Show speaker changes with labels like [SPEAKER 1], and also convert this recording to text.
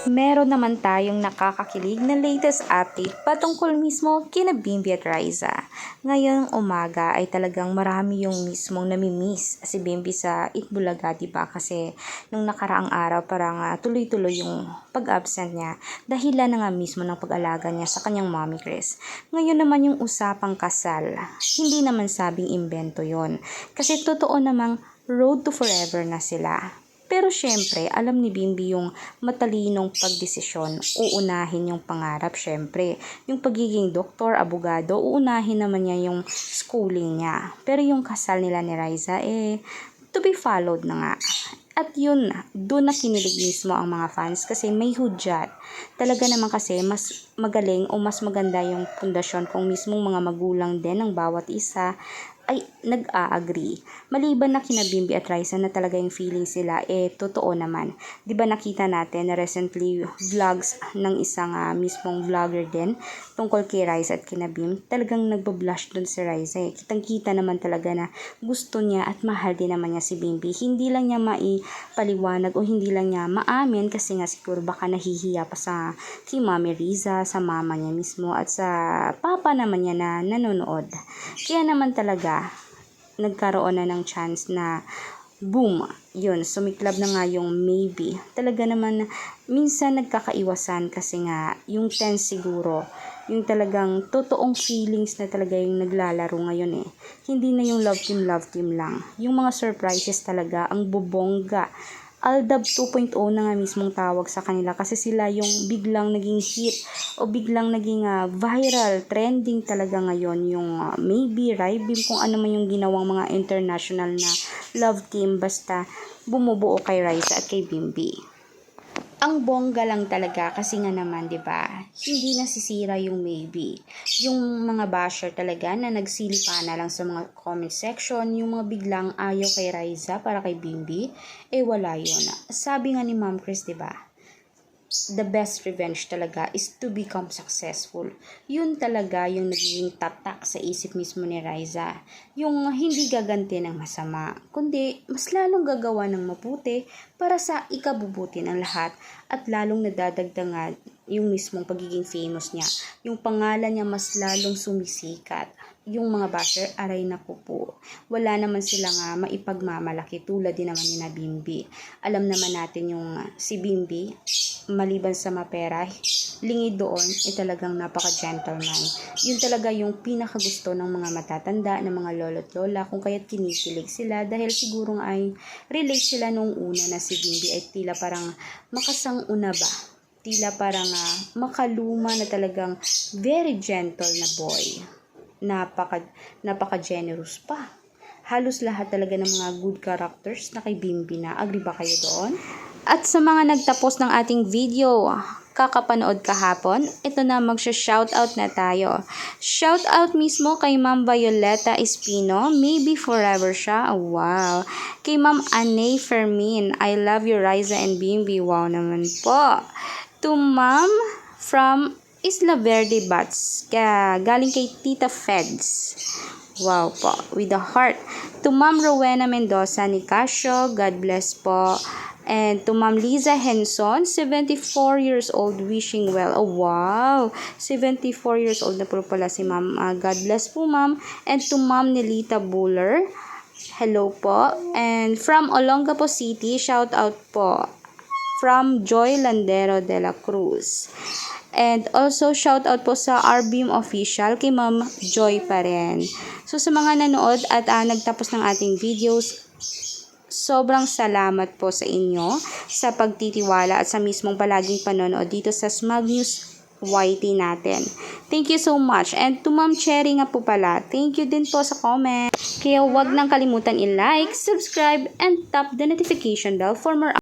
[SPEAKER 1] Meron naman tayong nakakakilig na latest update patungkol mismo kina Bimby at Riza. Ngayong umaga ay talagang marami yung mismong namimiss si Bimby sa Itbulaga, diba? Kasi nung nakaraang araw parang tuloy-tuloy yung pag-absent niya dahilan na nga mismo ng pag-alaga niya sa kanyang mommy Chris. Ngayon naman yung usapang kasal, hindi naman sabing imbento yon. Kasi totoo namang road to forever na sila. Pero syempre, alam ni Bimby yung matalinong pagdesisyon. Uunahin yung pangarap, syempre. Yung pagiging doktor, abogado, uunahin naman niya yung schooling niya. Pero yung kasal nila ni Riza, to be followed na nga. At yun, doon na kinilig mismo ang mga fans kasi may hudyat. Talaga naman kasi mas magaling o mas maganda yung pundasyon kung mismong mga magulang din ng bawat isa ay nag-a-agree. Maliban na kina Bimby at Riza na talaga yung feeling sila, totoo naman. Diba nakita natin na recently vlogs ng isang mismong vlogger din tungkol kay Riza at kina Bim. Talagang nagbablush dun si Riza. Kitang-kita naman talaga na gusto niya at mahal din naman niya si Bimby. Hindi lang niya maipaliwanag o hindi lang niya maamin kasi nga siguro baka nahihiya pa sa si Mami Riza, sa mama niya mismo at sa papa naman niya na nanonood. Kaya naman talaga nagkaroon na ng chance na boom, yun, sumiklab na nga yung maybe. Talaga naman, minsan nagkakaiwasan kasi nga, yung tense siguro, yung talagang totoong feelings na talaga yung naglalaro ngayon Hindi na yung love team lang. Yung mga surprises talaga, ang bubongga. Aldab 2.0 na nga mismong tawag sa kanila kasi sila yung biglang naging hit o biglang naging viral, trending talaga ngayon yung maybe, Rybim, kung ano man yung ginawang mga international na love team basta bumubuo kay Riza at kay Bimby. Ang bongga lang talaga kasi nga naman, 'di ba? Hindi nasisira yung maybe. Yung mga basher talaga na nagsilipa na lang sa mga comment section, yung mga biglang ayaw kay Riza para kay Bimby, wala yun. Sabi nga ni Ma'am Chris, 'di ba? The best revenge talaga is to become successful. Yun talaga yung nagiging tatak sa isip mismo ni Riza. Yung hindi gaganti ng masama, kundi mas lalong gagawa ng mabuti para sa ikabubuti ng lahat at lalong nadadagdagan yung mismong pagiging famous niya. Yung pangalan niya mas lalong sumisikat. Yung mga basher, aray naku po. Wala naman silang maipagmamalaki tulad din naman ni na Bimby. Alam naman natin yung si Bimby, maliban sa mapera, lingid doon, talagang napaka-gentleman. Yun talaga yung pinakagusto ng mga matatanda, ng mga lolo't lola, kung kaya't kinikilig sila dahil siguro ay relate sila nung una na si Bimby ay tila parang makasang-una ba? Tila parang makaluma na talagang very gentle na boy. Napaka-generous pa. Halos lahat talaga ng mga good characters na kay Bimby na. Agree ba kayo doon? At sa mga nagtapos ng ating video, kakapanood kahapon, ito na magsha-shoutout na tayo. Shoutout mismo kay Ma'am Violeta Espino, maybe forever siya. Oh, wow. Kay Ma'am Anay Fermin, I love you Riza and Bimby. Wow naman po. To Ma'am from Isla Verde Bats, galing kay Tita Feds. Wow po, with the heart. To Ma'am Rowena Mendoza ni Casio, God bless po. And to Ma'am Liza Henson, 74 years old, wishing well. Oh, wow. 74 years old na po pala si Ma'am. God bless po, Ma'am. And to Ma'am Nelita Buller, hello po. And from Olongapo City, shout out po. From Joy Landero de la Cruz. And also, shout out po sa RBeam Official kay Ma'am Joy pa rin. So, sa mga nanood at nagtapos ng ating videos, sobrang salamat po sa inyo sa pagtitiwala at sa mismong palaging panonood dito sa Smug News YT natin. Thank you so much. And to Ma'am Cherry nga po pala, thank you din po sa comment. Kaya huwag nang kalimutan i-like, subscribe, and tap the notification bell for more